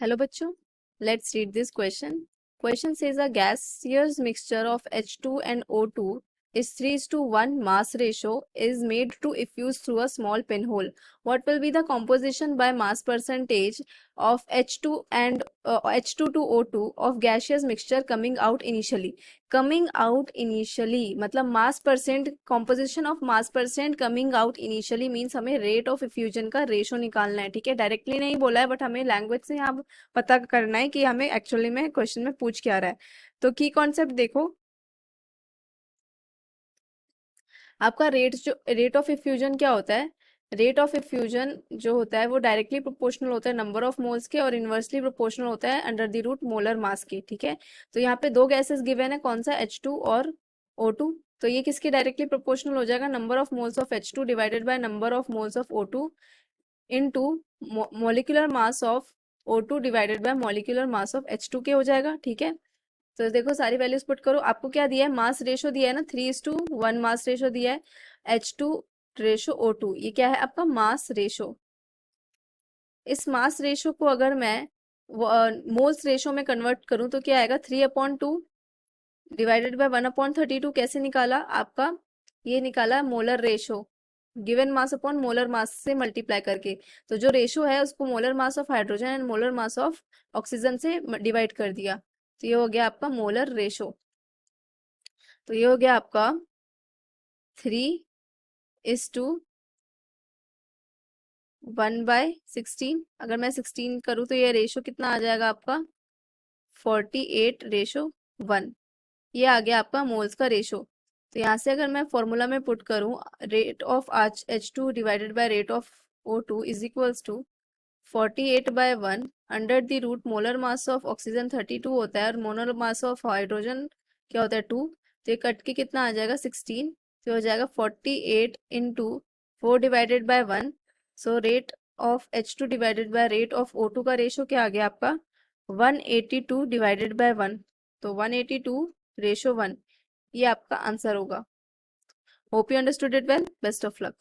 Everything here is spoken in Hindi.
Hello bachcho, let's read this question. Question says a gaseous mixture of H2 and O2 is 3:1 mass ratio is made to effuse through a small pinhole. What will be the composition by mass percentage of H2 and H2 to O2 of gaseous mixture coming out initially? Coming out initially मतलब मास percent composition of mass percent coming out initially means हमें रेट ऑफ इफ्यूजन का रेशो निकालना है. ठीक है, डायरेक्टली नहीं बोला है बट हमें लैंग्वेज से यहाँ पता करना है कि हमें एक्चुअली में क्वेश्चन में पूछ क्या रहा है. तो की कॉन्सेप्ट देखो, आपका रेट ऑफ इफ्यूजन क्या होता है. रेट ऑफ इफ्यूजन जो होता है वो डायरेक्टली प्रोपोर्शनल होता है नंबर ऑफ मोल्स के और इनवर्सली प्रोपोर्शनल होता है under the root molar mass के. ठीक है, तो यहाँ पे दो गैसेस गिवन है, कौन सा H2 और O2. तो ये किसके डायरेक्टली प्रोपोर्शनल हो जाएगा, number of moles of H2 divided by number of moles of O2 into molecular mass of O2 divided by molecular mass of H2 के हो जाएगा. ठीक है, तो देखो सारी वैल्यूज पुट करो. आपको क्या दिया है, मास रेशो दिया है ना, 3:1 मास रेशो दिया है. H2 रेशो O2, ये क्या है आपका मास रेशो. इस मास रेशो को अगर मैं मोल्स रेशो में कन्वर्ट करूं तो क्या आएगा, 3/2 डिवाइडेड बाय 1/32. कैसे निकाला आपका, ये निकाला molar ratio given mass upon molar mass से मल्टीप्लाई करके. तो जो रेशो है उसको molar mass of hydrogen and molar mass of oxygen से डिवाइड कर दिया. तो ये हो गया आपका मोलर रेशो. तो ये हो गया आपका 3:1/16. अगर मैं 16 करूँ तो ये रेशो कितना आ जाएगा आपका 48:1. ये आ गया आपका मोल्स का रेशो. तो यहाँ से अगर मैं फॉर्मूला में पुट करूँ, rate of H2 divided by rate of O2 is equals to 48/1 under the root molar mass of oxygen 32 होता है और मोलर मास ऑफ हाइड्रोजन क्या होता है 2. तो ये कट के कितना आ जाएगा 16. तो हो जाएगा 48 into 4 divided by 1. So rate of H2 divided by rate of O2 का रेशो क्या आ गया आपका 182 डिवाइडेड बाय 1. तो 182:1 ये आपका आंसर होगा. Hope you understood it well. Best of luck.